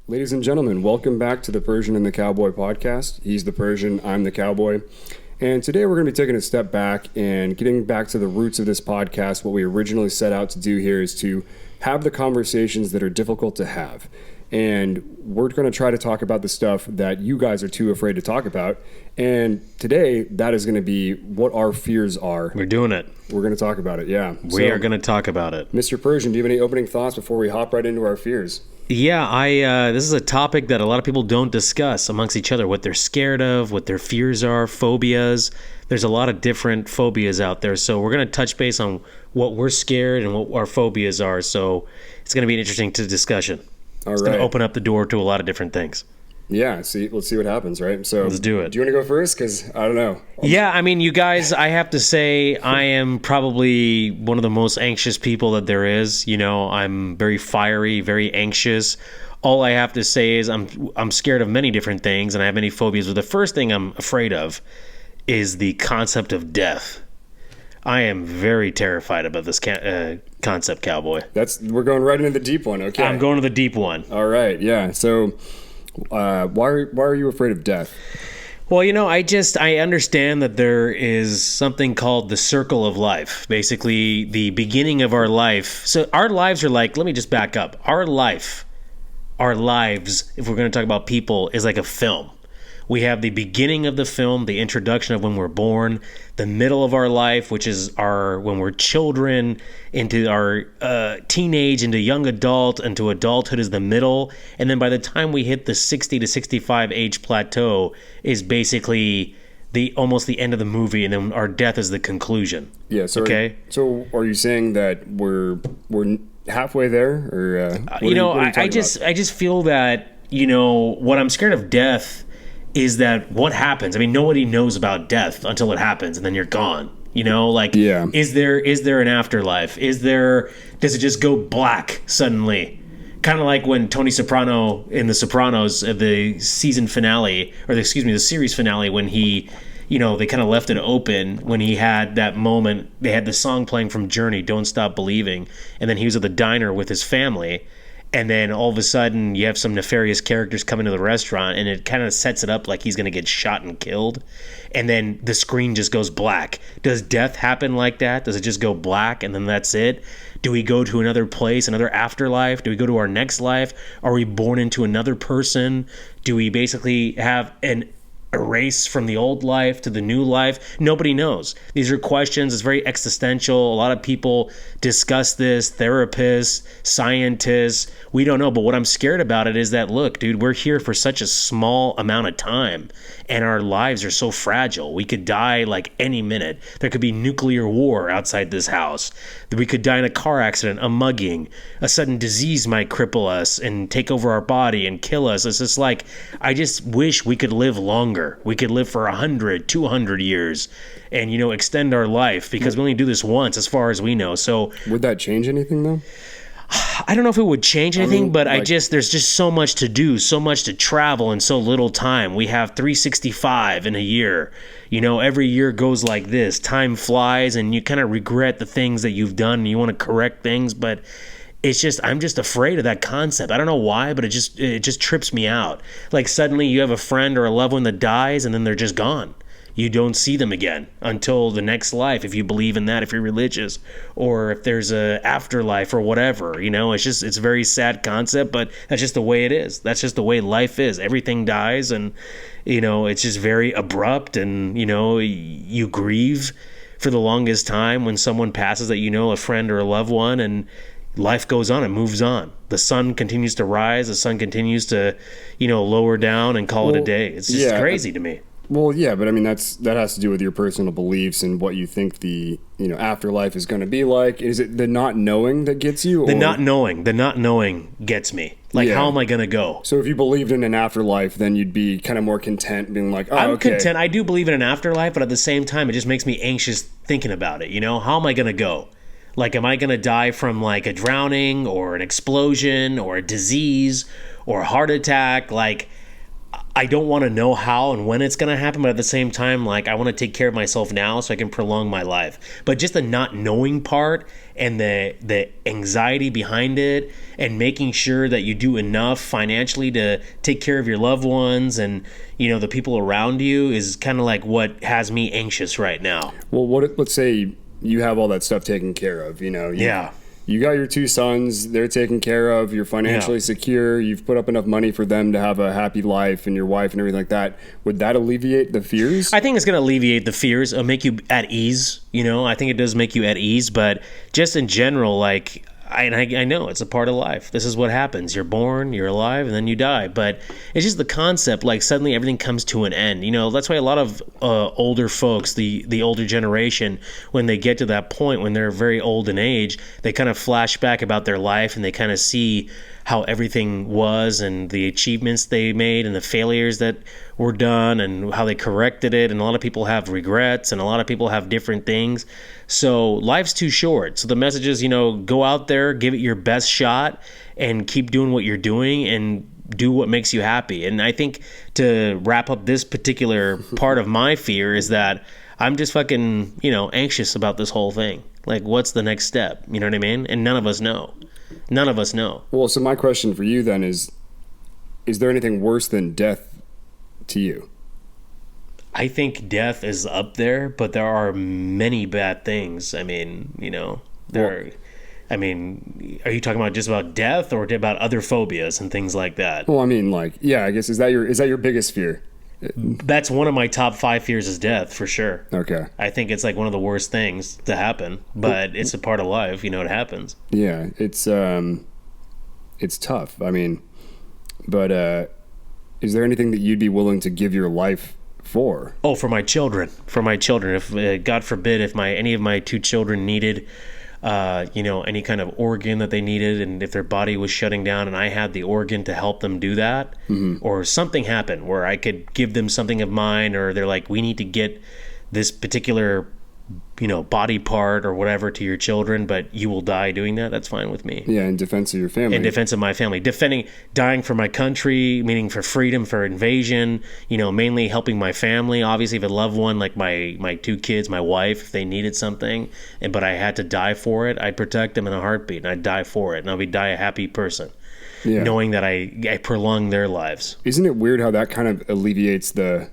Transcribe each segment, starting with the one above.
Ladies and gentlemen, welcome back to the Persian and the Cowboy podcast. He's the Persian, I'm the Cowboy. And today we're going to be taking a step back and getting back to the roots of this podcast. What we originally set out to do here is to have the conversations that are difficult to have. And we're going to try to talk about the stuff that you guys are too afraid to talk about. And today, that is going to be what our fears are. We're doing it. We're going to talk about it, yeah. We are going to talk about it. Mr. Persian, do you have any opening thoughts before we hop right into our fears? Yeah, this is a topic that a lot of people don't discuss amongst each other, what they're scared of, what their fears are, phobias. There's a lot of different phobias out there. So we're going to touch base on what we're scared and what our phobias are. So it's going to be an interesting discussion. It's going to open up the door to a lot of different things. Yeah, let's see what happens, right? So let's do it. Do you want to go first? Because I don't know. Yeah, I mean, you guys, I have to say I am probably one of the most anxious people that there is. You know, I'm very fiery, very anxious. All I have to say is I'm scared of many different things, and I have many phobias. But the first thing I'm afraid of is the concept of death. I am very terrified about this concept, Cowboy. We're going right into the deep one, okay? I'm going to the deep one. All right, yeah. So why are you afraid of death? Well, you know, I understand that there is something called the circle of life, basically the beginning of our life. So our lives are like, let me just back up. Our lives, if we're going to talk about people, is like a film. We have the beginning of the film, the introduction of when we're born, the middle of our life, which is when we're children, into our teenage, into young adult, into adulthood is the middle. And then by the time we hit the 60 to 65 age plateau is basically almost the end of the movie. And then our death is the conclusion. Yeah. So okay. So are you saying that we're halfway there, or I just feel that, you know, what I'm scared of death is that what happens. I mean, nobody knows about death until it happens, and then you're gone. You know, like, yeah. Is there an afterlife? Does it just go black suddenly? Kind of like when Tony Soprano in The Sopranos, the season finale, the series finale, when he, you know, they kind of left it open when he had that moment. They had the song playing from Journey, Don't Stop Believing, and then he was at the diner with his family. And then all of a sudden, you have some nefarious characters come into the restaurant, and it kind of sets it up like he's going to get shot and killed. And then the screen just goes black. Does death happen like that? Does it just go black, and then that's it? Do we go to another place, another afterlife? Do we go to our next life? Are we born into another person? Do we basically have an erase from the old life to the new life? Nobody knows. These are questions. It's very existential. A lot of people discuss this, therapists, scientists. We don't know. But what I'm scared about it is that, look, dude, we're here for such a small amount of time, and our lives are so fragile. We could die like any minute. There could be nuclear war outside this house. We could die in a car accident, a mugging. A sudden disease might cripple us and take over our body and kill us. It's just like, I just wish we could live longer. We could live for 100, 200 years and, you know, extend our life, because we only do this once as far as we know. So would that change anything though? I don't know if it would change anything, but there's just so much to do, so much to travel, and so little time. We have 365 in a year. You know, every year goes like this. Time flies, and you kind of regret the things that you've done, and you want to correct things, but I'm just afraid of that concept. I don't know why, but it just trips me out. Like, suddenly you have a friend or a loved one that dies, and then they're just gone. You don't see them again until the next life, if you believe in that, if you're religious, or if there's a afterlife or whatever. You know, it's a very sad concept, but that's just the way it is. That's just the way life is. Everything dies, and, you know, it's just very abrupt, and, you know, you grieve for the longest time when someone passes that, you know, a friend or a loved one, and life goes on and moves on. The sun continues to rise. The sun continues to, you know, lower down and call it a day. It's just crazy to me. Well, yeah, but I mean, that has to do with your personal beliefs and what you think the, you know, afterlife is going to be like. Is it the not knowing that gets you? The not knowing gets me. Like, how am I going to go? So if you believed in an afterlife, then you'd be kind of more content being like, oh, I'm content. I do believe in an afterlife, but at the same time, it just makes me anxious thinking about it. You know, how am I going to go? Like, am I going to die from like a drowning or an explosion or a disease or a heart attack? Like, I don't want to know how and when it's going to happen, but at the same time, like, I want to take care of myself now so I can prolong my life. But just the not knowing part and the anxiety behind it, and making sure that you do enough financially to take care of your loved ones and, you know, the people around you, is kind of like what has me anxious right now. Well, let's say you have all that stuff taken care of, you know. You got your 2 sons, they're taken care of, you're financially secure, you've put up enough money for them to have a happy life, and your wife and everything like that. Would that alleviate the fears? I think it's going to alleviate the fears. It'll make you at ease, you know. I think it does make you at ease, but just in general, like, I know it's a part of life. This is what happens. You're born, you're alive, and then you die. But it's just the concept, like, suddenly everything comes to an end. You know, that's why a lot of older folks, the older generation, when they get to that point, when they're very old in age, they kind of flash back about their life, and they kind of see how everything was and the achievements they made and the failures that were done and how they corrected it. And a lot of people have regrets, and a lot of people have different things. So life's too short. So the message is, you know, go out there, give it your best shot, and keep doing what you're doing, and do what makes you happy. And I think to wrap up this particular part of my fear is that I'm just fucking, you know, anxious about this whole thing. Like, what's the next step? You know what I mean? And none of us know. None of us know. Well, so my question for you then is there anything worse than death to you? I think death is up there, but there are many bad things. I mean, you know, are you talking about just about death, or about other phobias and things like that? Well, I mean, like, yeah, I guess, is that your biggest fear? That's one of my top 5 fears, is death, for sure. Okay. I think it's like one of the worst things to happen, but it's a part of life, you know, it happens. Yeah, it's tough. I mean, but is there anything that you'd be willing to give your life for? Oh, for my children. For my children. If God forbid, if any of my 2 children needed any kind of organ that they needed, and if their body was shutting down and I had the organ to help them do that, or something happened where I could give them something of mine, or they're like, we need to get this particular, you know, body part or whatever to your children, but you will die doing that, that's fine with me. Yeah, in defense of your family. In defense of my family. Dying for my country, meaning for freedom, for invasion, you know, mainly helping my family. Obviously, if a loved one, like my 2 kids, my wife, if they needed something, but I had to die for it, I'd protect them in a heartbeat, and I'd die for it, and I'd die a happy person. Yeah. Knowing that I prolong their lives. Isn't it weird how that kind of alleviates the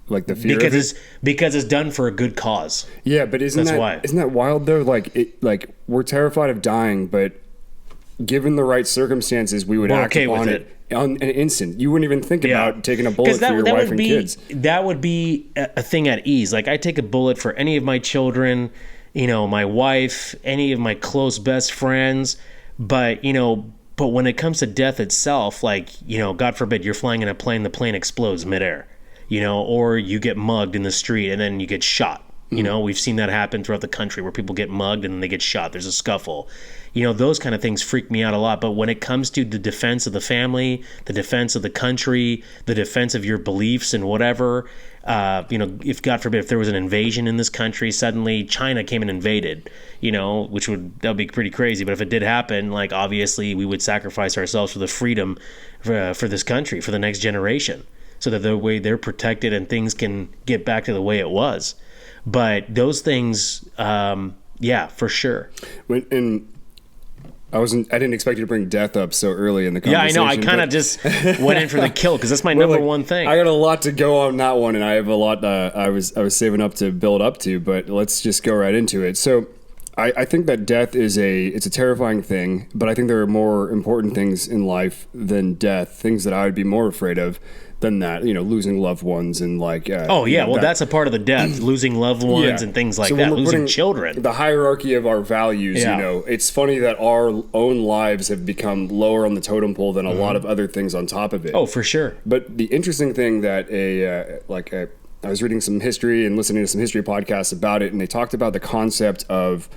fear because it's done for a good cause. Yeah, but isn't that wild though? Like we're terrified of dying, but given the right circumstances, we would act upon it on an instant. You wouldn't even think about taking a bullet for your wife and kids. That would be a thing at ease. Like, I take a bullet for any of my children, you know, my wife, any of my close best friends, but when it comes to death itself, like, you know, God forbid you're flying in a plane, the plane explodes midair. You know, or you get mugged in the street and then you get shot. You know, we've seen that happen throughout the country where people get mugged and they get shot. There's a scuffle. You know, those kind of things freak me out a lot. But when it comes to the defense of the family, the defense of the country, the defense of your beliefs and whatever, if God forbid, if there was an invasion in this country, suddenly China came and invaded, you know, that would be pretty crazy. But if it did happen, like, obviously we would sacrifice ourselves for the freedom for this country, for the next generation, so that the way they're protected and things can get back to the way it was. But those things, for sure. I didn't expect you to bring death up so early in the conversation. Yeah, I know. I kind of just went in for the kill because that's my number one thing. I got a lot to go on that one, and I have a lot I was saving up to build up to, but let's just go right into it. So I think that death it's a terrifying thing, but I think there are more important things in life than death, things that I would be more afraid of than that, you know, losing loved ones and like... that's a part of the death, losing loved ones and things like that, losing children. The hierarchy of our values, you know, it's funny that our own lives have become lower on the totem pole than a lot of other things on top of it. Oh, for sure. But the interesting thing that I was reading some history and listening to some history podcasts about it, and they talked about the concept of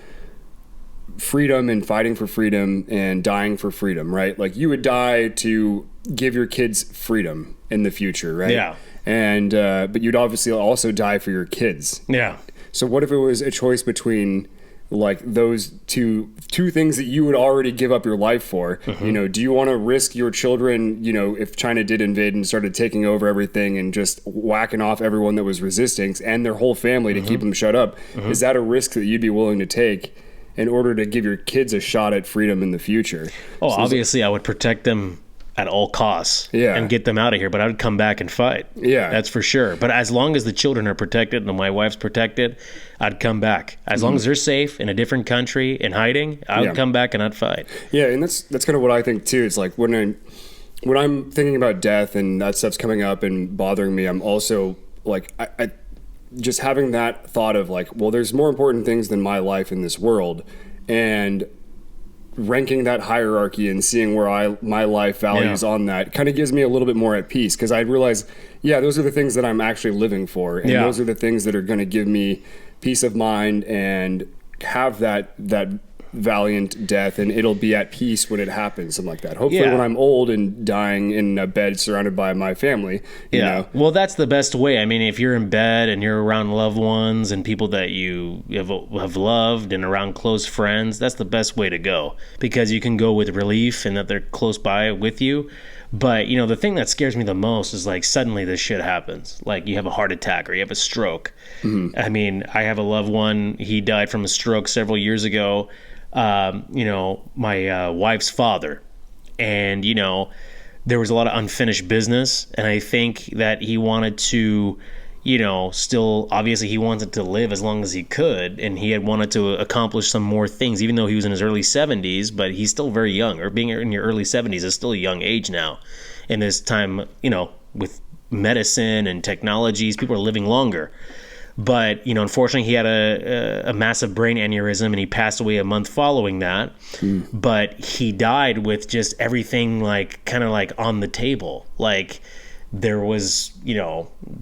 freedom and fighting for freedom and dying for freedom, right? Like, you would die to give your kids freedom in the future, right? Yeah. And but you'd obviously also die for your kids. Yeah. So what if it was a choice between like those two things that you would already give up your life for. Do you want to risk your children, if China did invade and started taking over everything and just whacking off everyone that was resisting and their whole family to keep them shut up? Is that a risk that you'd be willing to take in order to give your kids a shot at freedom in the future? Obviously I would protect them at all costs and get them out of here, but I would come back and fight. That's for sure. But as long as the children are protected and my wife's protected, I'd come back. As long as they're safe in a different country and hiding, I would come back and I'd fight. Yeah, and that's kind of what I think too. It's like when I'm thinking about death and that stuff's coming up and bothering me, I'm also like I just having that thought of like, well, there's more important things than my life in this world, and ranking that hierarchy and seeing where my life values on that kind of gives me a little bit more at peace, because I realize, those are the things that I'm actually living for, and those are the things that are going to give me peace of mind and have that valiant death, and it'll be at peace when it happens, something like that. Hopefully when I'm old and dying in a bed surrounded by my family, you know. Well, that's the best way. I mean, if you're in bed and you're around loved ones and people that you have loved and around close friends, that's the best way to go, because you can go with relief and that they're close by with you. But, the thing that scares me the most is like suddenly this shit happens. Like you have a heart attack or you have a stroke. I mean, I have a loved one. He died from a stroke several years ago. My wife's father, and there was a lot of unfinished business, and I think that he wanted to still, obviously he wanted to live as long as he could, and he had wanted to accomplish some more things, even though he was in his early 70s, but he's still very young. Or being in your early 70s is still a young age now. In this time, with medicine and technologies, people are living longer. But, unfortunately, he had a massive brain aneurysm, and he passed away a month following that. But he died with just everything kind of on the table. Like there was,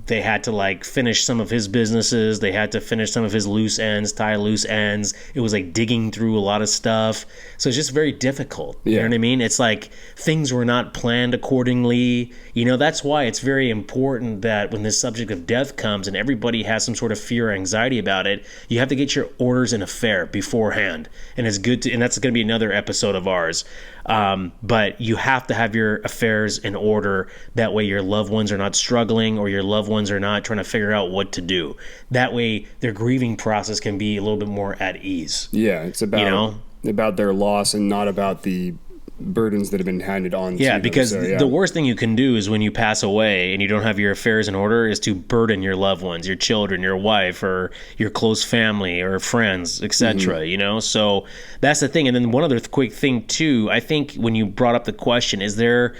they had to finish some of his businesses. They had to finish some of his loose ends, tie loose ends. It was digging through a lot of stuff. So it's just very difficult. You know what I mean? It's like things were not planned accordingly. That's why it's very important that when this subject of death comes and everybody has some sort of fear or anxiety about it, you have to get your orders in affair beforehand. And it's good and that's going to be another episode of ours. But you have to have your affairs in order. That way your loved ones are not struggling, or your loved ones are not trying to figure out what to do. That way their grieving process can be a little bit more at ease. Yeah, it's about about their loss and not about the burdens that have been handed on to them. Because the worst thing you can do is when you pass away and you don't have your affairs in order is to burden your loved ones, your children, your wife, or your close family or friends, etc. So that's the thing. And then one other quick thing too, I think when you brought up the question, is there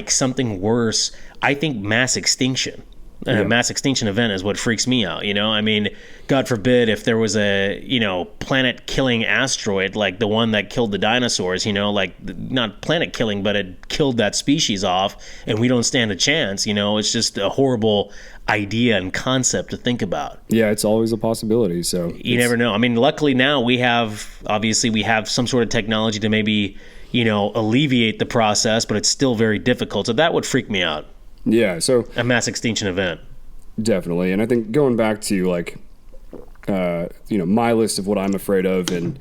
something worse? I think mass extinction. A mass extinction event is what freaks me out. I mean, God forbid if there was a, planet killing asteroid like the one that killed the dinosaurs, not planet killing, but it killed that species off, and we don't stand a chance. It's just a horrible idea and concept to think about. Yeah, it's always a possibility. So you never know. I mean, luckily now we have some sort of technology to maybe, alleviate the process, but it's still very difficult. So that would freak me out. Yeah, so a mass extinction event. Definitely. And I think going back to my list of what I'm afraid of, and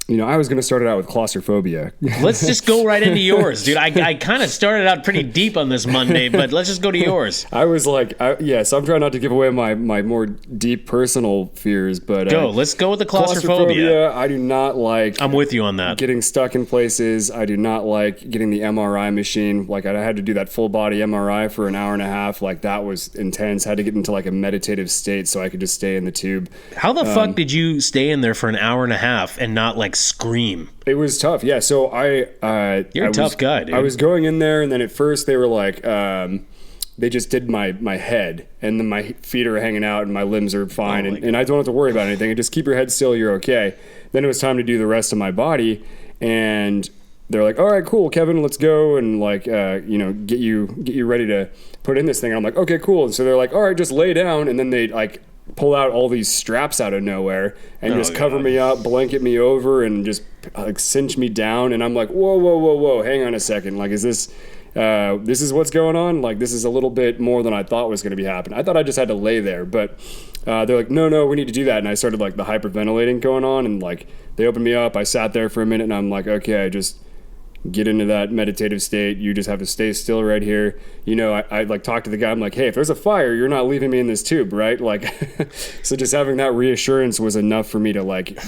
I was going to start it out with claustrophobia. Let's just go right into yours, dude. I kind of started out pretty deep on this Monday, but let's just go to yours. I was so I'm trying not to give away my more deep personal fears, but let's go with the claustrophobia. I do not like. I'm with you on that. Getting stuck in places. I do not like getting the MRI machine. I had to do that full body MRI for an hour and a half. That was intense. I had to get into a meditative state so I could just stay in the tube. How the fuck did you stay in there for an hour and a half and not scream? It was tough. Yeah. So you're a tough guy, dude. I was going in there, and then at first they were they just did my head, and then my feet are hanging out and my limbs are fine, and I don't have to worry about anything. And just keep your head still, you're okay. Then it was time to do the rest of my body, and they're like, all right, cool, Kevin, let's go, and get you ready to put in this thing. And I'm like, okay, cool. And so they're like, all right, just lay down, and then they pull out all these straps out of nowhere and just cover me up, blanket me over, and just like cinch me down. And I'm like, whoa, hang on a second. Like, is this is what's going on? Like, this is a little bit more than I thought was going to be happening. I thought I just had to lay there, but they're like, no, we need to do that. And I started like the hyperventilating going on, and like they opened me up. I sat there for a minute, and I'm like, okay, just get into that meditative state. You just have to stay still right here. You know, I like talk to the guy. I'm like, hey, if there's a fire, you're not leaving me in this tube, right? Like, so just having that reassurance was enough for me to like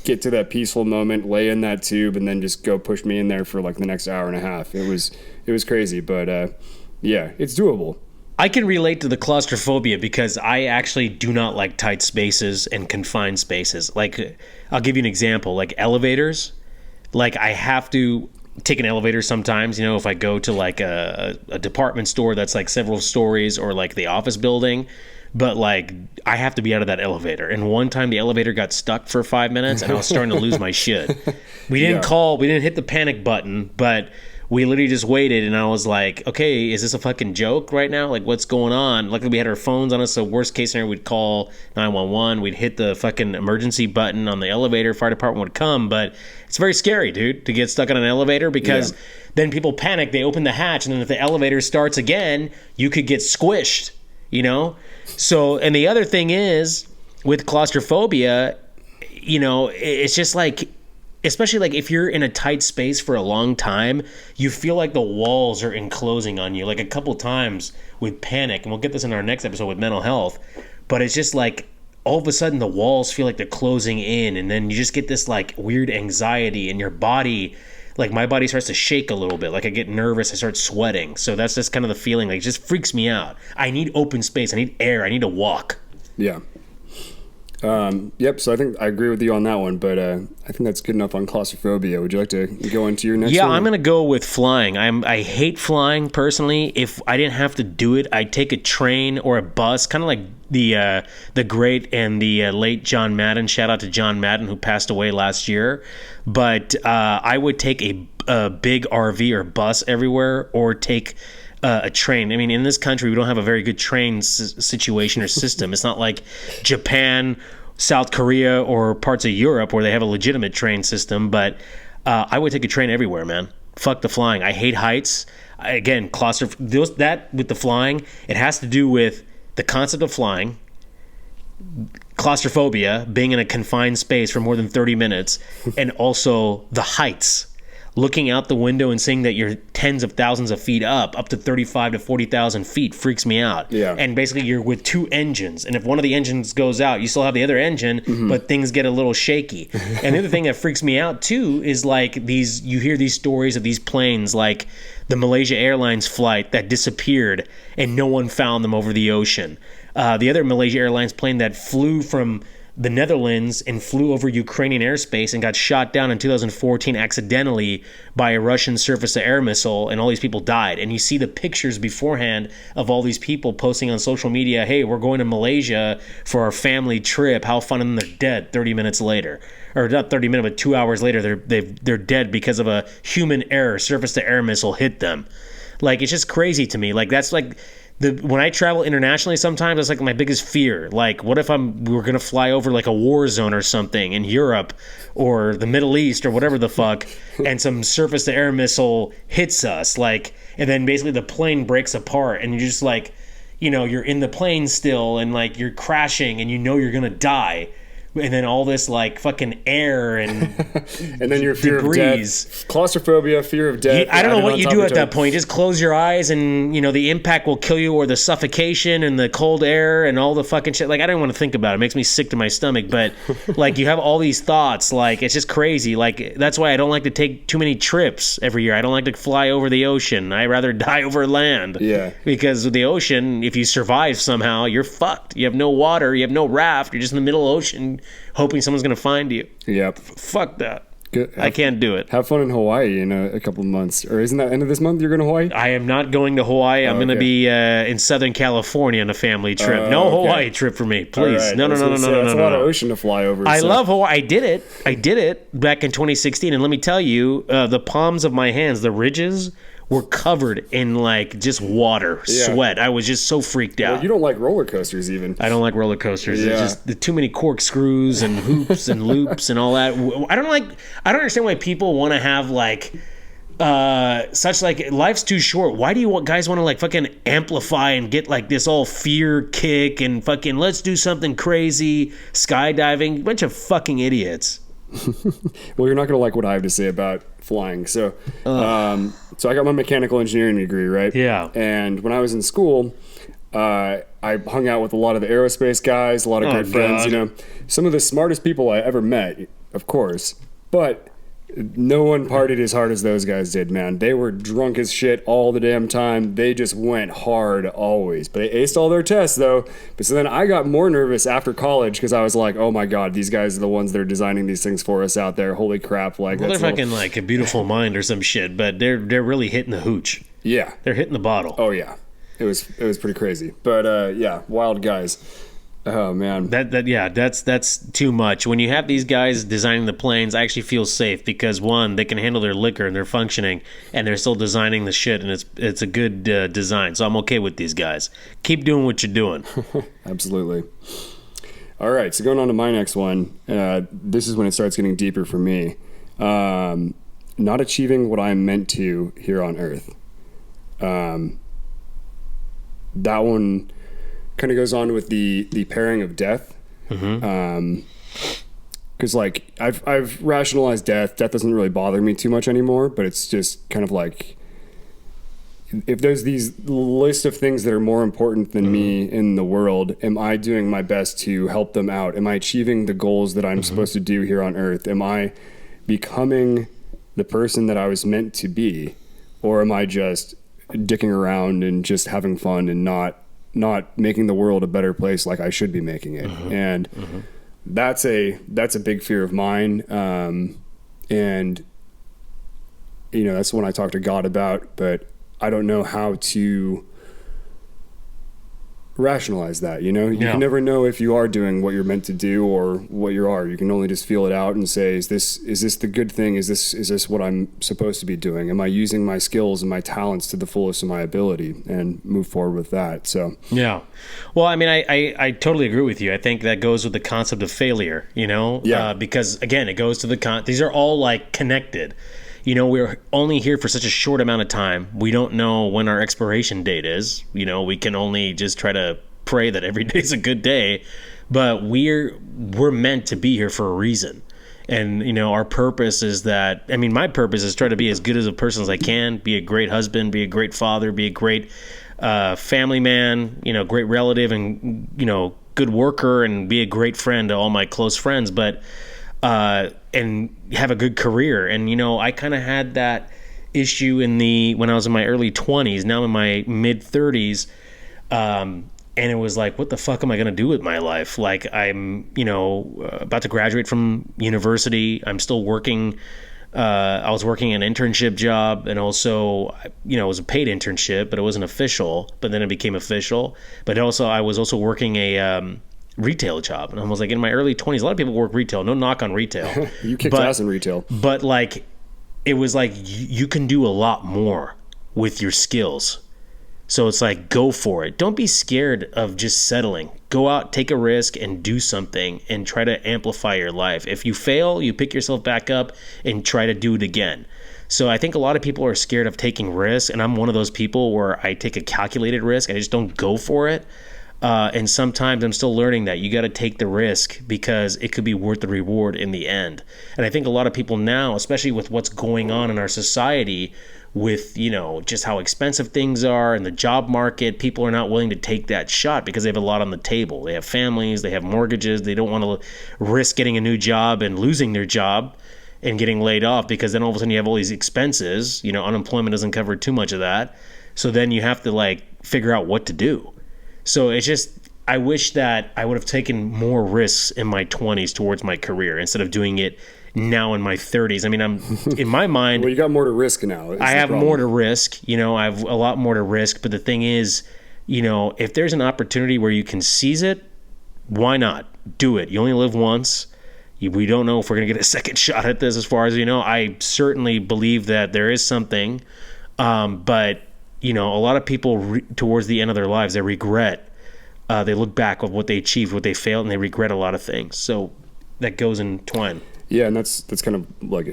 get to that peaceful moment, lay in that tube, and then just go push me in there for like the next hour and a half. It was crazy, but yeah, it's doable. I can relate to the claustrophobia because I actually do not like tight spaces and confined spaces. Like, I'll give you an example, like elevators. Like, I have to take an elevator sometimes, you know, if I go to like a department store that's like several stories, or like the office building, but like I have to be out of that elevator. And one time the elevator got stuck for 5 minutes and I was starting to lose my shit. We didn't hit the panic button, but we literally just waited, and I was like, okay, is this a fucking joke right now? Like, what's going on? Luckily, we had our phones on us, so worst case scenario, we'd call 911. We'd hit the fucking emergency button on the elevator. Fire department would come, but it's very scary, dude, to get stuck on an elevator because then people panic. They open the hatch, and then if the elevator starts again, you could get squished, you know? So, and the other thing is, with claustrophobia, you know, it's just like, especially like if you're in a tight space for a long time, you feel like the walls are enclosing on you. Like a couple times with panic, and we'll get this in our next episode with mental health, but it's just like all of a sudden the walls feel like they're closing in, and then you just get this like weird anxiety in your body. Like my body starts to shake a little bit. Like I get nervous, I start sweating. So that's just kind of the feeling. Like it just freaks me out. I need open space. I need air. I need to walk. Yeah. Yep, so I think I agree with you on that one, but I think that's good enough on claustrophobia. Would you like to go into your next one? Yeah, I'm going to go with flying. I hate flying personally. If I didn't have to do it, I'd take a train or a bus, kind of like the great and the late John Madden. Shout out to John Madden, who passed away last year. But I would take a big RV or bus everywhere, or take a train. I mean, in this country, we don't have a very good train situation or system. It's not like Japan, South Korea, or parts of Europe where they have a legitimate train system. But I would take a train everywhere, man. Fuck the flying. I hate heights. Again, that with the flying, it has to do with the concept of flying, claustrophobia, being in a confined space for more than 30 minutes, and also the heights. Looking out the window and seeing that you're tens of thousands of feet up to 35 to 40,000 feet freaks me out. Yeah. And basically you're with two engines. And if one of the engines goes out, you still have the other engine, but things get a little shaky. And the other thing that freaks me out too is like you hear these stories of these planes, like the Malaysia Airlines flight that disappeared and no one found them over the ocean. The other Malaysia Airlines plane that flew from the Netherlands and flew over Ukrainian airspace and got shot down in 2014 accidentally by a Russian surface-to-air missile, and all these people died. And you see the pictures beforehand of all these people posting on social media, hey, we're going to Malaysia for our family trip. How fun, and they're dead 30 minutes later. Or not 30 minutes, but 2 hours later, they're dead because of a human error. Surface-to-air missile hit them. Like, it's just crazy to me. Like, that's like... when I travel internationally, sometimes that's like my biggest fear. Like, what if we're gonna fly over like a war zone or something in Europe or the Middle East or whatever the fuck, and some surface-to-air missile hits us, like, and then basically the plane breaks apart, and you're just like, you know, you're in the plane still, and like you're crashing, and you know you're gonna die. And then all this like fucking air and and then your fear of death, claustrophobia, fear of death. I don't know what you do at that point. Just close your eyes, and you know the impact will kill you, or the suffocation and the cold air and all the fucking shit. Like, I don't want to think about it. It makes me sick to my stomach. But like, you have all these thoughts. Like, it's just crazy. Like, that's why I don't like to take too many trips every year. I don't like to fly over the ocean. I rather die over land. Yeah. Because with the ocean, if you survive somehow, you're fucked. You have no water. You have no raft. You're just in the middle of the ocean, hoping someone's going to find you. Yep. Fuck that. Good. I can't do it. Have fun in Hawaii in a couple of months. Or isn't that end of this month you're going to Hawaii? I am not going to Hawaii. I'm going to be in Southern California on a family trip. No Hawaii trip for me, please. Right. No. That's a lot of ocean to fly over. I love Hawaii. I did it back in 2016. And let me tell you, the palms of my hands, the ridges, were covered in like just water, sweat. I was just so freaked out. Well, you don't like roller coasters even. I don't like roller coasters. It's just the too many corkscrews and hoops and loops and all that. I don't understand why people want to have like such like life's too short. Why do you guys want to like fucking amplify and get like this all fear kick and fucking let's do something crazy, skydiving? Bunch of fucking idiots. Well, you're not gonna like what I have to say about flying. So, so I got my mechanical engineering degree, right? Yeah. And when I was in school, I hung out with a lot of the aerospace guys, a lot of good friends. You know, some of the smartest people I ever met, of course, but no one partied as hard as those guys did, man. They were drunk as shit all the damn time. They just went hard always. But they aced all their tests, though. But so then I got more nervous after college because I was like, oh my God, these guys are the ones that are designing these things for us out there. Holy crap. Like, well, they're fucking like a beautiful mind or some shit, but they're really hitting the hooch. Yeah. They're hitting the bottle. Oh, yeah. It was pretty crazy. But, yeah, wild guys. Oh man, that's too much. When you have these guys designing the planes, I actually feel safe because one, they can handle their liquor and they're functioning, and they're still designing the shit, and it's a good design. So I'm okay with these guys. Keep doing what you're doing. Absolutely. All right, so going on to my next one. This is when it starts getting deeper for me. Not achieving what I'm meant to here on Earth. That one kind of goes on with the pairing of death. Because like I've rationalized death doesn't really bother me too much anymore, but it's just kind of like if there's these list of things that are more important than me in the world, am I doing my best to help them out? Am I achieving the goals that I'm supposed to do here on Earth? Am I becoming the person that I was meant to be, or am I just dicking around and just having fun and not making the world a better place like I should be making it? And that's a big fear of mine. And you know, that's the one I talk to God about, but I don't know how to rationalize that. You know, you can never know if you are doing what you're meant to do or what you are. You can only just feel it out and say, is this the good thing? Is this what I'm supposed to be doing? Am I using my skills and my talents to the fullest of my ability, and move forward with that? So yeah, well, I mean, I totally agree with you. I think that goes with the concept of failure, you know, because again, it goes to these are all like connected. You know, we're only here for such a short amount of time. We don't know when our expiration date is. You know, we can only just try to pray that every day's a good day. But we're meant to be here for a reason. And, you know, our purpose is that, I mean, my purpose is try to be as good as a person as I can, be a great husband, be a great father, be a great family man, you know, great relative, and, you know, good worker, and be a great friend to all my close friends. But and have a good career. And, you know, I kind of had that issue when I was in my early 20s, now in my mid 30s. And it was like, what the fuck am I going to do with my life? Like, I'm, you know, about to graduate from university. I'm still working. I was working an internship job, and also, you know, it was a paid internship, but it wasn't official, but then it became official. But also, I was also working a, retail job, and I was like in my early 20s. A lot of people work retail, no knock on retail. You kicked ass in retail, but like it was like you can do a lot more with your skills. So it's like, go for it. Don't be scared of just settling. Go out, take a risk, and do something, and try to amplify your life. If you fail, you pick yourself back up and try to do it again. So I think a lot of people are scared of taking risks, and I'm one of those people where I take a calculated risk. I just don't go for it. And sometimes I'm still learning that you got to take the risk because it could be worth the reward in the end. And I think a lot of people now, especially with what's going on in our society, with, you know, just how expensive things are and the job market, people are not willing to take that shot because they have a lot on the table. They have families, they have mortgages, they don't want to risk getting a new job and losing their job and getting laid off, because then all of a sudden you have all these expenses. You know, unemployment doesn't cover too much of that. So then you have to like figure out what to do. So it's just, I wish that I would have taken more risks in my 20s towards my career instead of doing it now in my 30s. I mean, I'm in my mind. Well, you got more to risk now. I have more to risk. You know, I have a lot more to risk. But the thing is, you know, if there's an opportunity where you can seize it, why not? Do it. You only live once. We don't know if we're going to get a second shot at this, as far as you know. I certainly believe that there is something But a lot of people towards the end of their lives, they regret. They look back of what they achieved, what they failed, and they regret a lot of things. So that goes in twine. Yeah, and that's kind of like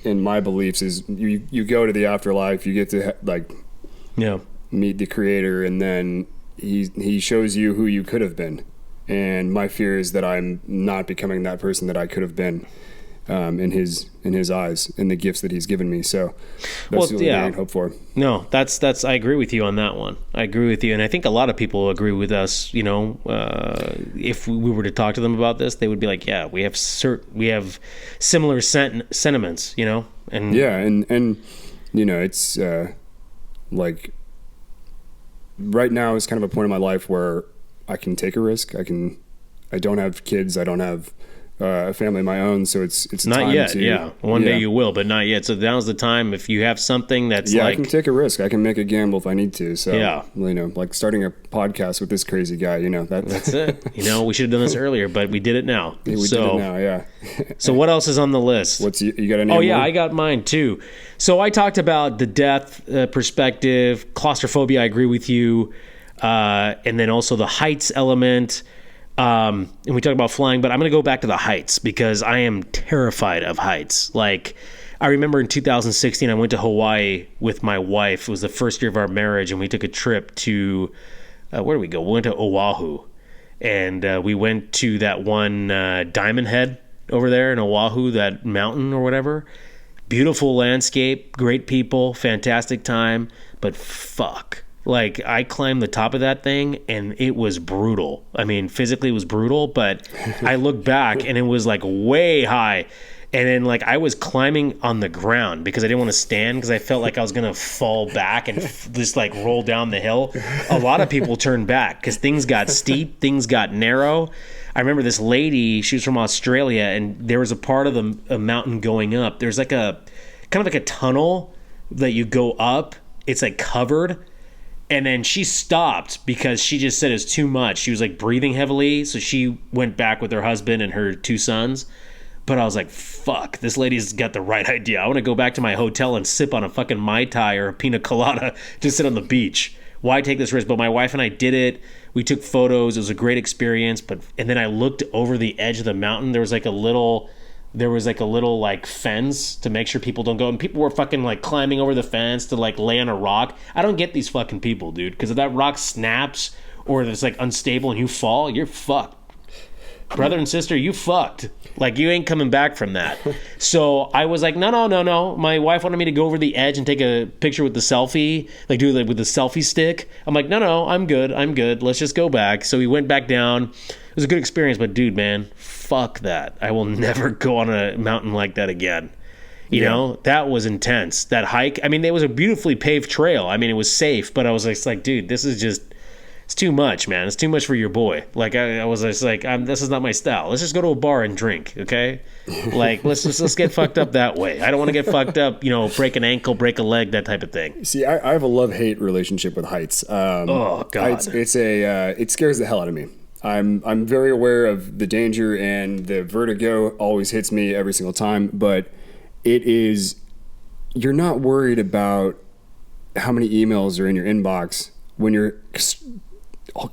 in my beliefs is you go to the afterlife, you get to meet the creator, and then he shows you who you could have been. And my fear is that I'm not becoming that person that I could have been in his eyes, in the gifts that he's given me. So that's the only thing I can hope for. No, that's I agree with you on that one. I agree with you, and I think a lot of people agree with us. If we were to talk to them about this, they would be like, "Yeah, we have similar sentiments." And yeah, and it's like right now is kind of a point in my life where I can take a risk. I don't have kids. I don't have a family of my own, so it's not time yet. to, yeah, one day you will, but not yet. So now's the time. If you have something that's I can take a risk. I can make a gamble if I need to. So yeah, like starting a podcast with this crazy guy. That's it. We should have done this earlier, but we did it now. We did it now. Yeah. So what else is on the list? You got any? Oh yeah, I got mine too. So I talked about the death perspective, claustrophobia. I agree with you, and then also the heights element. And we talked about flying, but I'm going to go back to the heights because I am terrified of heights. Like, I remember in 2016, I went to Hawaii with my wife. It was the first year of our marriage, and we took a trip to, where did we go? We went to Oahu, and we went to that one Diamond Head over there in Oahu, that mountain or whatever. Beautiful landscape, great people, fantastic time, but fuck. Like, I climbed the top of that thing, and it was brutal. I mean, physically it was brutal, but I looked back, and it was, like, way high. And then, like, I was climbing on the ground because I didn't want to stand because I felt like I was going to fall back and just, like, roll down the hill. A lot of people turned back because things got steep, things got narrow. I remember this lady, she was from Australia, and there was a part of the mountain going up. There's, like, kind of like a tunnel that you go up. It's, like, covered. And then she stopped because she just said it was too much. She was like breathing heavily. So she went back with her husband and her 2 sons. But I was like, fuck, this lady's got the right idea. I want to go back to my hotel and sip on a fucking Mai Tai or a pina colada, just sit on the beach. Why take this risk? But my wife and I did it. We took photos. It was a great experience. And then I looked over the edge of the mountain. There was like a little like fence to make sure people don't go, and people were fucking like climbing over the fence to like lay on a rock. I don't get these fucking people, dude, because if that rock snaps or it's like unstable and you fall, you're fucked. Brother and sister, you fucked. Like, you ain't coming back from that. So I was like, no. My wife wanted me to go over the edge and take a picture with the selfie, like do it with the selfie stick. I'm like, no, I'm good. Let's just go back. So we went back down. It was a good experience, but dude, man, fuck that. I will never go on a mountain like that again. You know, that was intense. That hike, I mean, it was a beautifully paved trail. I mean, it was safe, but I was just like, dude, this is just, it's too much, man. It's too much for your boy. Like, I was just like, this is not my style. Let's just go to a bar and drink, okay? Like, let's get fucked up that way. I don't want to get fucked up, break an ankle, break a leg, that type of thing. See, I have a love-hate relationship with heights. Oh, God. It scares the hell out of me. I'm very aware of the danger, and the vertigo always hits me every single time, but you're not worried about how many emails are in your inbox when you're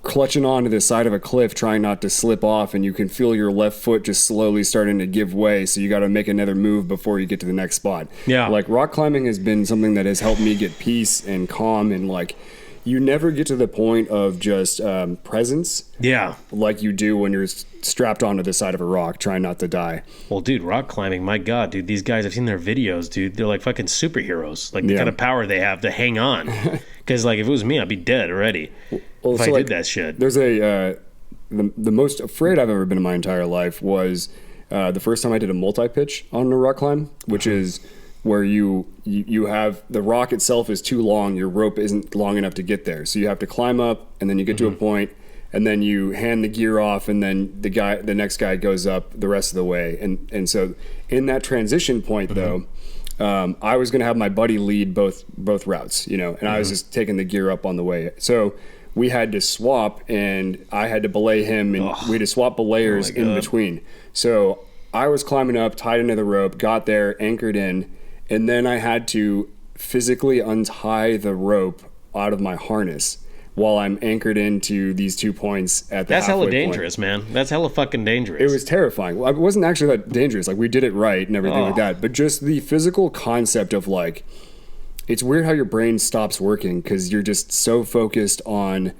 clutching onto the side of a cliff trying not to slip off, and you can feel your left foot just slowly starting to give way, so you got to make another move before you get to the next spot. Yeah. Like, rock climbing has been something that has helped me get peace and calm, and like, you never get to the point of just presence. Yeah. Like you do when you're strapped onto the side of a rock trying not to die. Well, dude, rock climbing, my God, dude, these guys, I've seen their videos, dude. They're like fucking superheroes. Like, the kind of power they have to hang on. Because, like, if it was me, I'd be dead already if I did that shit. There's the most afraid I've ever been in my entire life was the first time I did a multi-pitch on a rock climb, which is where you have the rock itself is too long, your rope isn't long enough to get there, so you have to climb up, and then you get to a point, and then you hand the gear off, and then the next guy goes up the rest of the way, and so in that transition point though, I was going to have my buddy lead both routes, and I was just taking the gear up on the way, so we had to swap, and I had to belay him, and we had to swap belayers in between. So I was climbing up, tied into the rope, got there, anchored in, and then I had to physically untie the rope out of my harness while I'm anchored into these 2 points at the That's hella halfway dangerous, point. man. That's hella fucking dangerous. It was terrifying. Well, it wasn't actually that dangerous. Like, we did it right and everything like that. But just the physical concept of, like, it's weird how your brain stops working because you're just so focused on,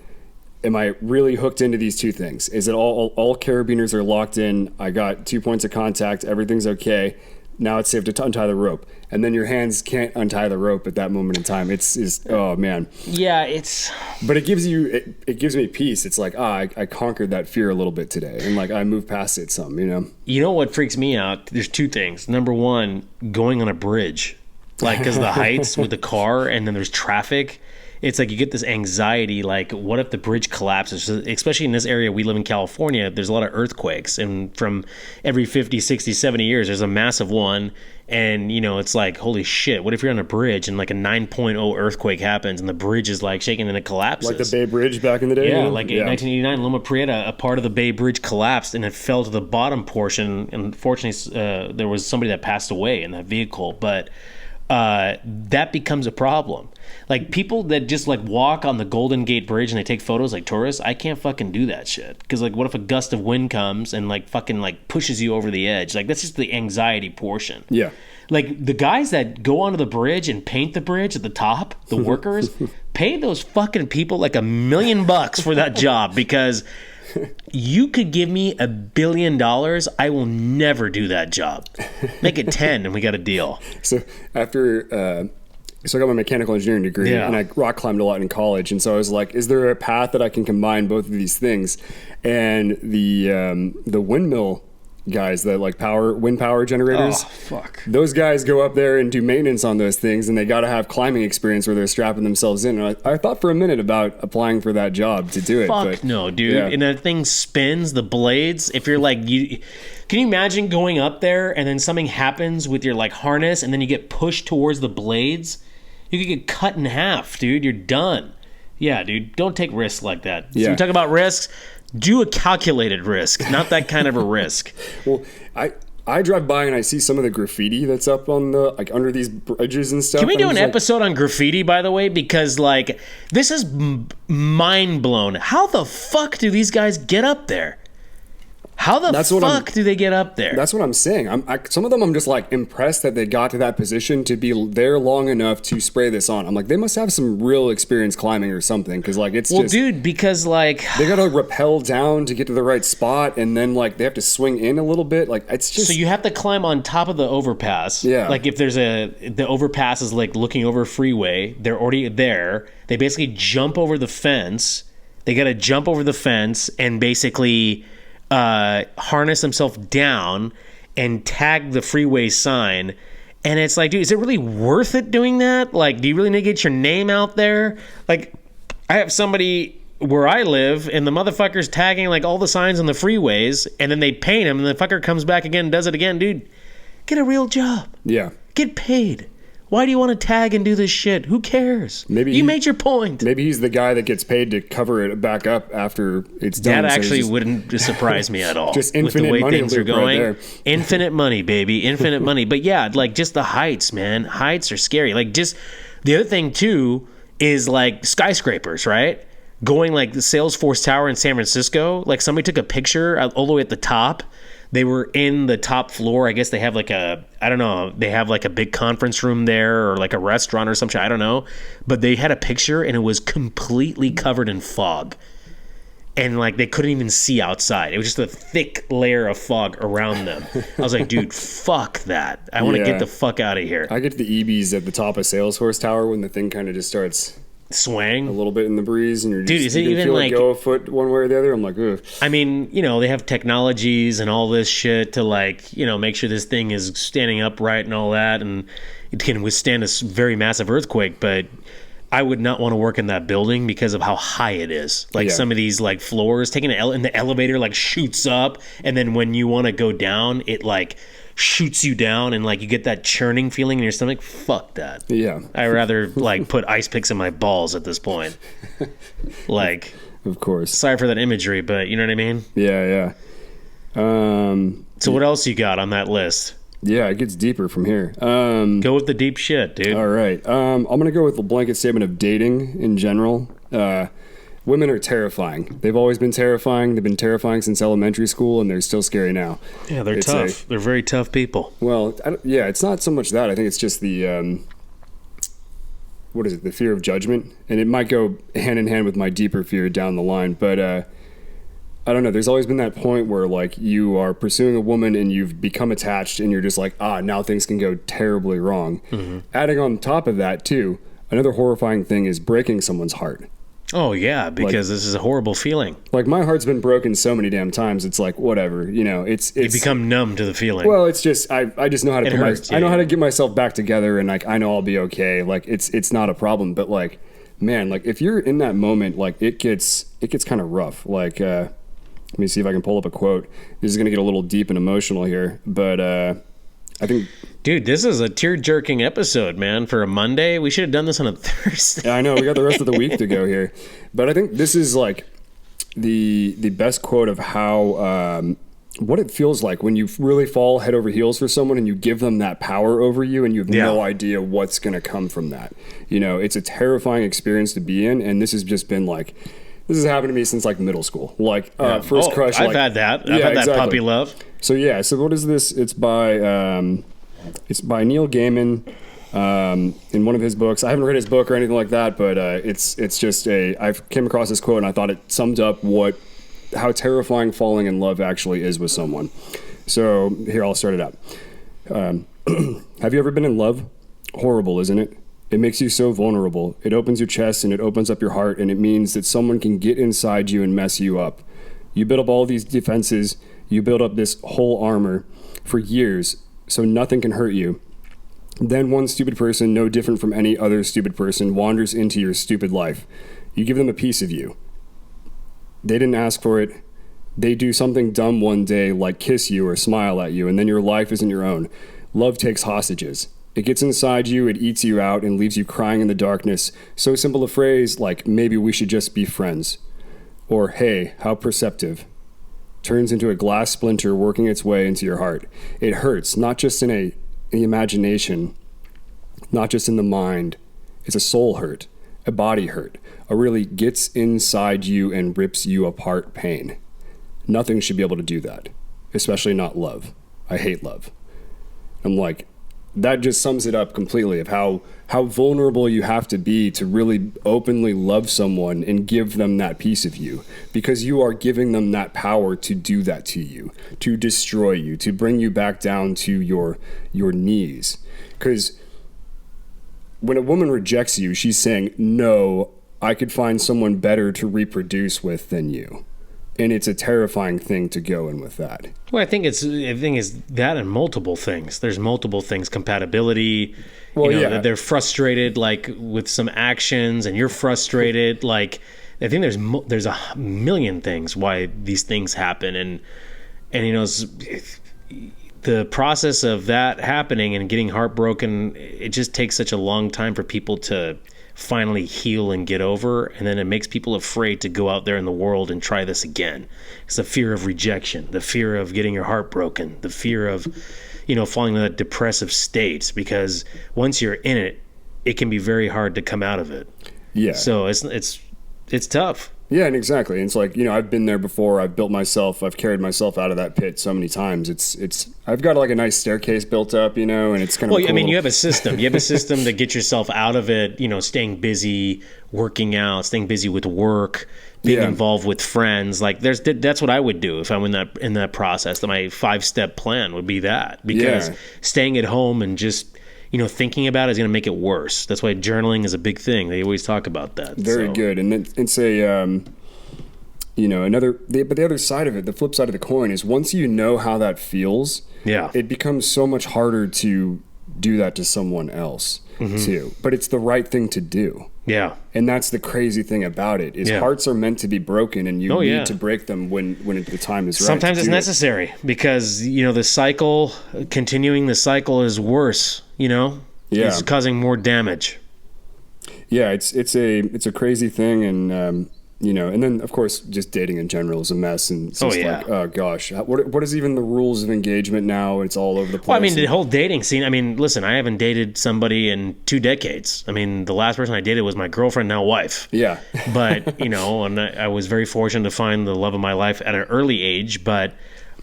am I really hooked into these two things? Is it all carabiners are locked in? I got 2 points of contact. Everything's okay. Now it's safe to untie the rope. And then your hands can't untie the rope at that moment in time. It's oh, man. Yeah, it's... But it gives you, it gives me peace. It's like, I conquered that fear a little bit today. And, like, I moved past it some, you know? You know what freaks me out? There's two things. Number one, going on a bridge. Like, because of the heights with the car and then there's traffic. It's like you get this anxiety, like, what if the bridge collapses? Especially in this area, we live in California, there's a lot of earthquakes. And from every 50, 60, 70 years, there's a massive one. And, you know, it's like, holy shit, what if you're on a bridge and like a 9.0 earthquake happens and the bridge is like shaking and it collapses? Like the Bay Bridge back in the day? Yeah, like in 1989, Loma Prieta, a part of the Bay Bridge collapsed and it fell to the bottom portion. And fortunately, there was somebody that passed away in that vehicle. But that becomes a problem. Like, people that just like walk on the Golden Gate Bridge and they take photos like tourists, I can't fucking do that shit. Because, like, what if a gust of wind comes and like fucking like pushes you over the edge? Like, that's just the anxiety portion. Yeah. Like, the guys that go onto the bridge and paint the bridge at the top, the workers, pay those fucking people like $1 million for that job, because you could give me $1 billion, I will never do that job. Make it 10 and we got a deal. So after, so I got my mechanical engineering degree, and I rock climbed a lot in college. And so I was like, is there a path that I can combine both of these things? And the windmill guys that like wind power generators. Oh, fuck. Those guys go up there and do maintenance on those things, and they got to have climbing experience where they're strapping themselves in. And I thought for a minute about applying for that job to do it. Fuck no, dude. Yeah. And that thing spins, the blades. If you're like, can you imagine going up there and then something happens with your like harness and then you get pushed towards the blades? You could get cut in half, dude. You're done. Yeah, dude. Don't take risks like that. So we talk about risks. Do a calculated risk, not that kind of a risk. Well, I drive by and I see some of the graffiti that's up on the, like, under these bridges and stuff. Can we do an episode on graffiti, by the way? Because, like, this is mind blown. How the fuck do these guys get up there? How the fuck do they get up there? That's what I'm saying. Some of them I'm just like impressed that they got to that position to be there long enough to spray this on. I'm like, they must have some real experience climbing or something, because like it's just... Well, dude, because like... They gotta rappel down to get to the right spot, and then like they have to swing in a little bit. Like, it's just... So you have to climb on top of the overpass. Yeah. Like, if the overpass is like looking over a freeway, they're already there. They basically jump over the fence. They gotta jump over the fence and basically... harness themselves down and tag the freeway sign. And it's like, dude, is it really worth it doing that? Like, do you really need to get your name out there? Like, I have somebody where I live and the motherfucker's tagging like all the signs on the freeways, and then they paint him and the fucker comes back again and does it again. Dude, get a real job. Yeah. Get paid. Why do you want to tag and do this shit? Who cares? Maybe you made your point. Maybe he's the guy that gets paid to cover it back up after it's done. That actually wouldn't surprise me at all. Just infinite with the way money things are going. Right there. Infinite money, baby. Infinite money. But yeah, like just the heights, man. Heights are scary. Like just the other thing too is like skyscrapers, right? Going like the Salesforce Tower in San Francisco. Like somebody took a picture all the way at the top. They were in the top floor. I guess they have like they have like a big conference room there or like a restaurant or something. I don't know. But they had a picture and it was completely covered in fog. And like they couldn't even see outside. It was just a thick layer of fog around them. I was like, dude, fuck that. I want to get the fuck out of here. I get the EBs at the top of Salesforce Tower when the thing kind of just starts... swang a little bit in the breeze, and you're just, dude, is it you can even feel like it go a foot one way or the other? I'm like, ugh. I mean, you know, they have technologies and all this shit to like, you know, make sure this thing is standing upright and all that, and it can withstand a very massive earthquake. But I would not want to work in that building because of how high it is. Like some of these like floors, taking and the elevator like shoots up, and then when you want to go down, it like shoots you down, and like you get that churning feeling in your stomach. Fuck that. Yeah. I'd rather like put ice picks in my balls at this point. Like, of course. Sorry for that imagery, but you know what I mean? Yeah. So what else you got on that list? Yeah, it gets deeper from here. Go with the deep shit, dude. All right. I'm going to go with the blanket statement of dating in general. Women are terrifying. They've always been terrifying. They've been terrifying since elementary school, and they're still scary now. Yeah, they're tough. They're very tough people. Well, it's not so much that. I think it's just the, what is it, the fear of judgment. And it might go hand in hand with my deeper fear down the line. But I don't know. There's always been that point where, like, you are pursuing a woman and you've become attached and you're just like, now things can go terribly wrong. Mm-hmm. Adding on top of that, too, another horrifying thing is breaking someone's heart. Oh, yeah, because this is a horrible feeling. Like, my heart's been broken so many damn times, it's like, whatever, it's you become numb to the feeling. Well, it's just, I just know how to I know how to get myself back together, and, like, I know I'll be okay. Like, it's not a problem, but, like, man, like, if you're in that moment, like, it gets kind of rough. Like, let me see if I can pull up a quote. This is going to get a little deep and emotional here, but I think... Dude, this is a tear-jerking episode, man. For a Monday, we should have done this on a Thursday. Yeah, I know. We got the rest of the week to go here. But I think this is, like, the best quote of how... what it feels like when you really fall head over heels for someone and you give them that power over you and you have no idea what's going to come from that. It's a terrifying experience to be in, and this has just been, like... This has happened to me since, like, middle school. Like, first crush. I've had that. I've had that puppy love. So, yeah. So, what is this? It's by Neil Gaiman in one of his books. I haven't read his book or anything like that, but it's just I've came across this quote, and I thought it summed up how terrifying falling in love actually is with someone. So, here, I'll start it out. Have you ever been in love? Horrible, isn't it? It makes you so vulnerable. It opens your chest and it opens up your heart, and it means that someone can get inside you and mess you up. You build up all these defenses. You build up this whole armor for years so nothing can hurt you. Then one stupid person, no different from any other stupid person, wanders into your stupid life. You give them a piece of you. They didn't ask for it. They do something dumb one day, like kiss you or smile at you, and then your life isn't your own. Love takes hostages. It gets inside you, it eats you out, and leaves you crying in the darkness. So simple a phrase like, maybe we should just be friends. Or, hey, how perceptive. Turns into a glass splinter working its way into your heart. It hurts, not just in the imagination, not just in the mind. It's a soul hurt, a body hurt, a really gets inside you and rips you apart pain. Nothing should be able to do that, especially not love. I hate love. I'm like... That just sums it up completely of how vulnerable you have to be to really openly love someone and give them that piece of you, because you are giving them that power to do that to you, to destroy you, to bring you back down to your knees. Because when a woman rejects you, she's saying, no, I could find someone better to reproduce with than you. And it's a terrifying thing to go in with that. Well, I think it's that and multiple things. There's multiple things. Compatibility. Well, they're frustrated, like with some actions, and you're frustrated. Like, I think there's a million things why these things happen, and the process of that happening and getting heartbroken. It just takes such a long time for people to finally heal and get over, and then it makes people afraid to go out there in the world and try this again. It's the fear of rejection, the fear of getting your heart broken, the fear of falling into that depressive state, because once you're in it, it can be very hard to come out of it. Yeah. So it's tough. Yeah, and exactly. And it's like, I've been there before. I've carried myself out of that pit so many times. I've got like a nice staircase built up, and it's kind of cool. I mean, you have a system. You have a system to get yourself out of it, staying busy, working out, staying busy with work, being involved with friends. Like that's what I would do if I'm in that process. My 5-step plan would be that, because staying at home and just thinking about it is going to make it worse. That's why journaling is a big thing. They always talk about that. Very good. And then it's a, but the other side of it, the flip side of the coin is once you know how that feels, it becomes so much harder to do that to someone else too. But it's the right thing to do. Yeah. And that's the crazy thing about it is hearts are meant to be broken, and you need to break them when the time is right. Sometimes it's necessary because, the cycle, continuing the cycle is worse, It's causing more damage. Yeah, it's a crazy thing, and and then of course just dating in general is a mess, and it's just yeah. like, oh gosh, what is even the rules of engagement now? It's all over the place. Well, I mean, the whole dating scene, I mean, listen, I haven't dated somebody in 2 decades. I mean, the last person I dated was my girlfriend, now wife. Yeah. But, and I was very fortunate to find the love of my life at an early age. But,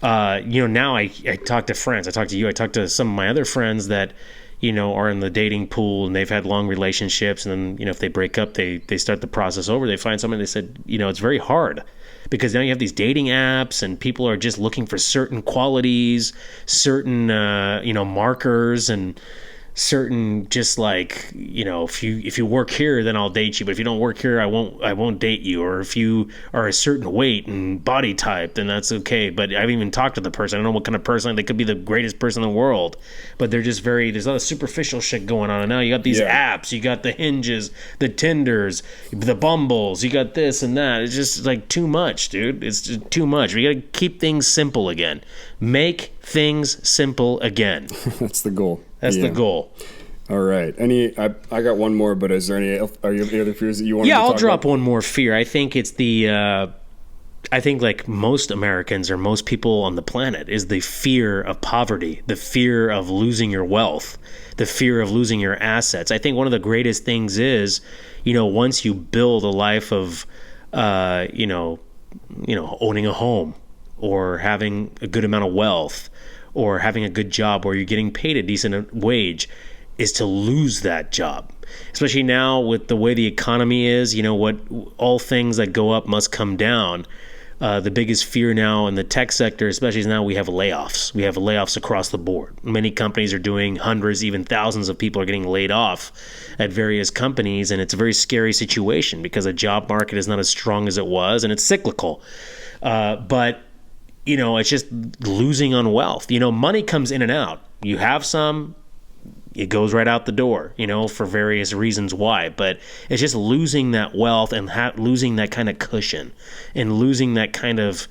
now I talk to friends. I talk to you. I talk to some of my other friends that, are in the dating pool and they've had long relationships. And then, if they break up, they start the process over. They find somebody, they said, it's very hard because now you have these dating apps and people are just looking for certain qualities, certain, markers, and certain just like, if you work here, then I'll date you. But if you don't work here, I won't date you. Or if you are a certain weight and body type, then that's okay. But I haven't even talked to the person. I don't know what kind of person. They could be the greatest person in the world, but they're just there's a lot of superficial shit going on. And now you got these apps, you got the Hinges, the Tinders, the Bumbles, you got this and that. It's just like too much, dude. It's just too much. We got to keep things simple again. Make things simple again. That's the goal. That's the goal. All right. I got one more, but is there any other fears that you want to talk about? Yeah, I'll drop one more fear. I think it's I think like most Americans or most people on the planet is the fear of poverty, the fear of losing your wealth, the fear of losing your assets. I think one of the greatest things is, once you build a life of, owning a home or having a good amount of wealth, or having a good job where you're getting paid a decent wage, is to lose that job. Especially now with the way the economy is, all things that go up must come down. The biggest fear now in the tech sector, especially, is now we have layoffs. We have layoffs across the board. Many companies are doing hundreds, even thousands of people are getting laid off at various companies. And it's a very scary situation because the job market is not as strong as it was, and it's cyclical. But it's just losing on wealth. Money comes in and out. You have some, it goes right out the door, for various reasons why. But it's just losing that wealth and losing that kind of cushion and losing that kind of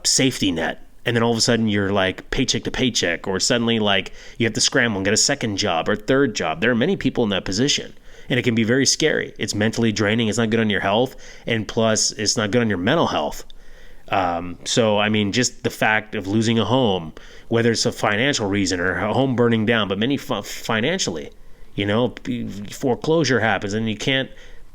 safety net. And then all of a sudden you're like paycheck to paycheck, or suddenly like you have to scramble and get a second job or third job. There are many people in that position. And it can be very scary. It's mentally draining. It's not good on your health. And plus, it's not good on your mental health. So, I mean, just the fact of losing a home, whether it's a financial reason or a home burning down, but many financially, foreclosure happens and you can't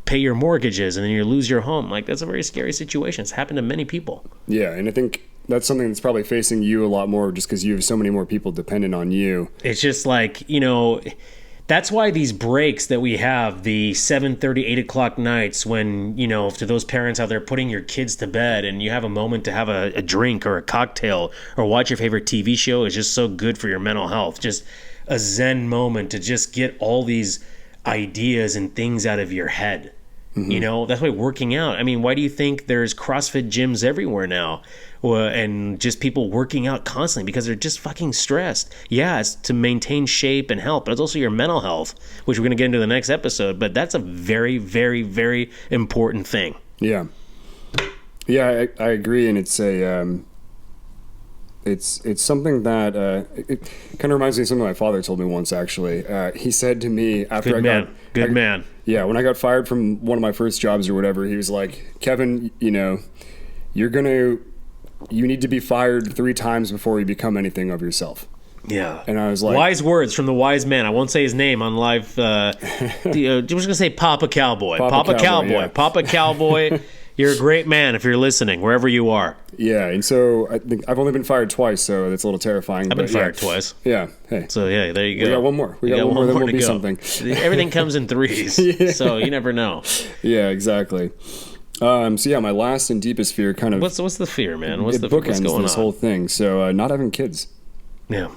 pay your mortgages and then you lose your home. Like, that's a very scary situation. It's happened to many people. Yeah. And I think that's something that's probably facing you a lot more just because you have so many more people dependent on you. It's just like, that's why these breaks that we have, the 7:30, 8 o'clock nights when, to those parents out there putting your kids to bed and you have a moment to have a drink or a cocktail or watch your favorite TV show, is just so good for your mental health. Just a zen moment to just get all these ideas and things out of your head. Mm-hmm. That's why working out. I mean, why do you think there's CrossFit gyms everywhere now? And just people working out constantly because they're just fucking stressed. Yeah, it's to maintain shape and health, but it's also your mental health, which we're going to get into the next episode. But that's a very, very, very important thing. Yeah. Yeah, I agree. And it's it's something that it kind of reminds me of something my father told me once, actually. He said to me after Good man. Yeah, when I got fired from one of my first jobs or whatever, he was like, Kevin, you need to be fired 3 times before you become anything of yourself. Yeah. And I was like... Wise words from the wise man. I won't say his name on live... I'm just going to say Papa Cowboy. Papa Cowboy. Yeah. Papa Cowboy. You're a great man if you're listening, wherever you are. Yeah, and so I think I've only been fired twice, so that's a little terrifying. I've been fired twice. Yeah, hey. So, yeah, there you go. We got one more. We got one more, then we'll be something. Everything comes in 3s, yeah. So you never know. Yeah, exactly. So yeah, my last and deepest fear kind of... What's the fear, man? What's going this whole thing. So not having kids. Yeah.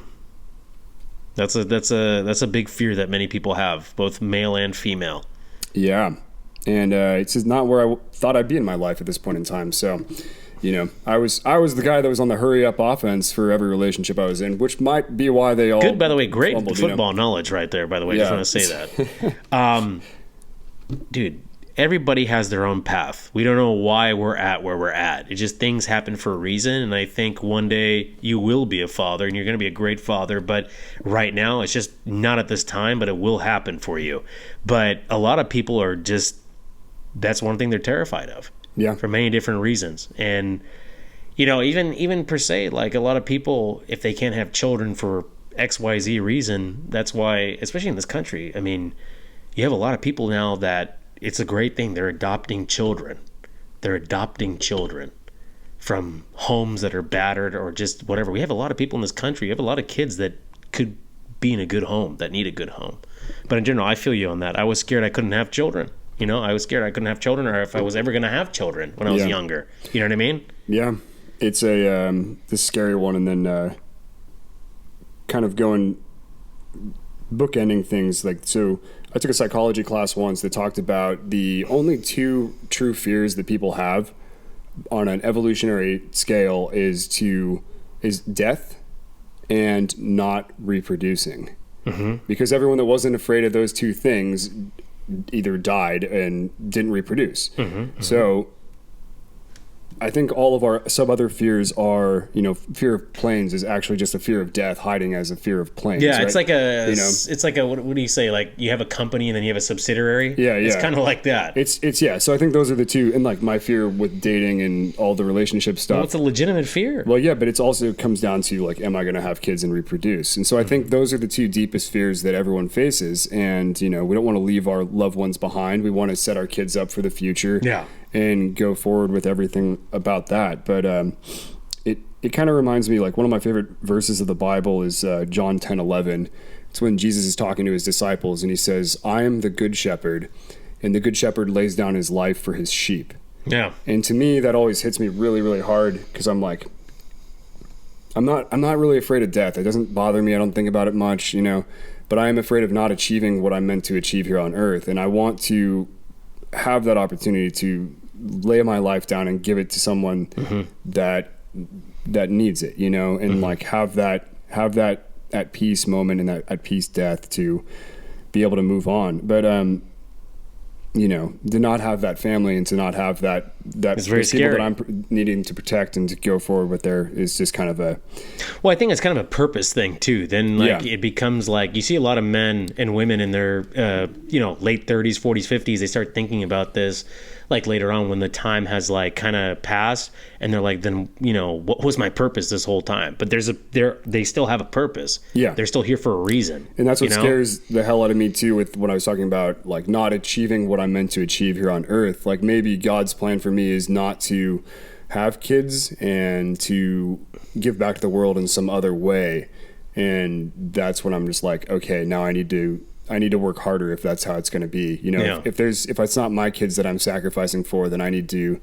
That's a big fear that many people have, both male and female. Yeah. And it's just not where I thought I'd be in my life at this point in time. So, I was the guy that was on the hurry up offense for every relationship I was in, which might be why they all... Good, by the way. Great football knowledge right there, by the way. Yeah. Just want to say that. Dude, everybody has their own path. We don't know why we're at where we're at. It's just things happen for a reason, and I think one day you will be a father, and you're going to be a great father, but right now it's just not at this time, but it will happen for you. But a lot of people are just that's one thing they're terrified of. Yeah. For many different reasons. And, you know, even per se, like a lot of people, if they can't have children for XYZ reason, that's why, especially in this country, I mean, you have a lot of people now that it's a great thing. They're adopting children. They're adopting children from homes that are battered or just whatever. We have a lot of people in this country. You have a lot of kids that could be in a good home, that need a good home. But in general, I feel you on that. I was scared I couldn't have children. You know, I was scared I couldn't have children, or if I was ever going to have children when I was younger. You know what I mean? Yeah. It's this scary one, and then kind of going bookending things. Like, so I took a psychology class once that talked about the only two true fears that people have on an evolutionary scale is death and not reproducing. Mm-hmm. Because everyone that wasn't afraid of those two things either died and didn't reproduce. Mm-hmm, mm-hmm. So I think all of our other fears are, you know, fear of planes is actually just a fear of death hiding as a fear of planes. Yeah, right? it's like it's like a what do you say? Like you have a company and then you have a subsidiary. Yeah, It's kind of like that. It's yeah. So I think those are the two, and like my fear with dating and all the relationship stuff. Well, it's a legitimate fear. Well, yeah, but it's also comes down to like, am I going to have kids and reproduce? And so I think those are the two deepest fears that everyone faces. And you know, we don't want to leave our loved ones behind. We want to set our kids up for the future. Yeah. And go forward with everything about that. But it kind of reminds me, like one of my favorite verses of the Bible is John 10:11. It's when Jesus is talking to his disciples and he says, I am the good shepherd, and the good shepherd lays down his life for his sheep. Yeah. And to me, that always hits me really, really hard, because I'm like, I'm not really afraid of death. It doesn't bother me. I don't think about it much, you know, but I am afraid of not achieving what I'm meant to achieve here on earth. And I want to have that opportunity to lay my life down and give it to someone that needs it, you know, and like have that at peace moment and that at peace death to be able to move on. But you know, to not have that family and to not have that it's very people scary. that I'm needing to protect and to go forward with there is just kind of a. Well, I think it's kind of a purpose thing too. Then like it becomes like you see a lot of men and women in their you know, late 30s, 40s, 50s. They start thinking about this like later on when the time has like kind of passed, and they're like, then you know, what was my purpose this whole time? But they still have a purpose. Yeah, they're still here for a reason. And that's what scares the hell out of me too, with what I was talking about, like not achieving what I'm meant to achieve here on earth. Like maybe God's plan for me is not to have kids and to give back to the world in some other way. And that's when I'm just like, okay, now I need to work harder if that's how it's going to be. You know, if it's not my kids that I'm sacrificing for, then I need to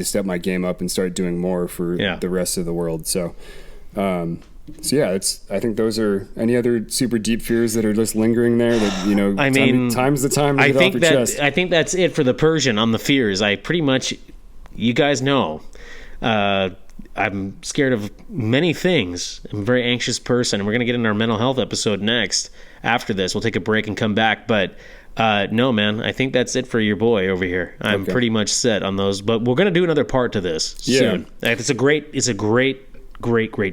step my game up and start doing more for the rest of the world. So, yeah, I think those are any other super deep fears that are just lingering there that, you know, I mean, time's the time to get off your chest. I think that's it for the Persian on the fears. I pretty much, you guys know, I'm scared of many things. I'm a very anxious person, and we're going to get in our mental health episode next. After this, we'll take a break and come back. But no, man, I think that's it for your boy over here. I'm pretty much set on those. But we're going to do another part to this soon. It's a great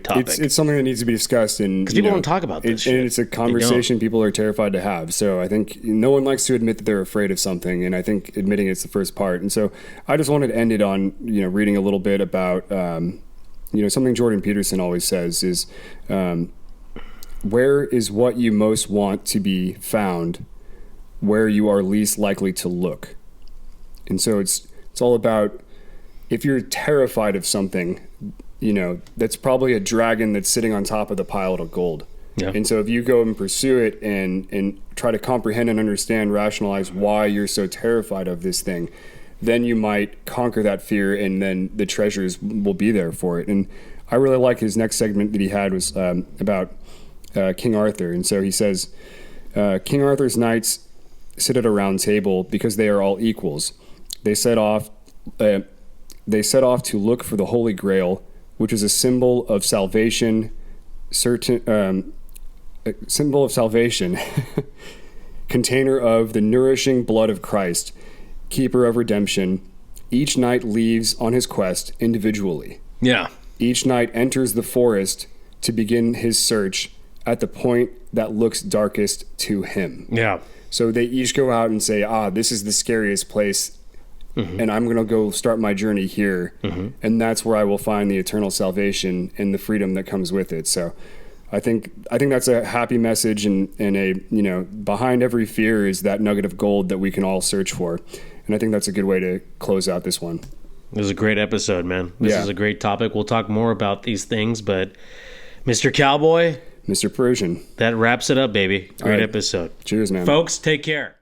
topic. It's something that needs to be discussed, and because people don't talk about this shit. And it's a conversation people are terrified to have. So I think no one likes to admit that they're afraid of something, and I think admitting it's the first part. And so I just wanted to end it on, you know, reading a little bit about you know, something Jordan Peterson always says is where is what you most want to be found, where you are least likely to look. And so it's all about, if you're terrified of something, you know, that's probably a dragon that's sitting on top of the pile of gold. Yeah. And so if you go and pursue it and try to comprehend and understand, rationalize why you're so terrified of this thing, then you might conquer that fear, and then the treasures will be there for it. And I really like his next segment that he had was about King Arthur. And so he says, King Arthur's knights sit at a round table because they are all equals. They set off to look for the Holy Grail, which is a symbol of salvation, container of the nourishing blood of Christ, keeper of redemption. Each knight leaves on his quest individually. Yeah. Each knight enters the forest to begin his search at the point that looks darkest to him. Yeah. So they each go out and say, this is the scariest place and I'm going to go start my journey here. And that's where I will find the eternal salvation and the freedom that comes with it. So I think that's a happy message, and a, behind every fear is that nugget of gold that we can all search for. And I think that's a good way to close out this one. This is a great episode, man. This is a great topic. We'll talk more about these things, but Mr. Cowboy, Mr. Persian, that wraps it up, baby. Great episode. Cheers, man. Folks, take care.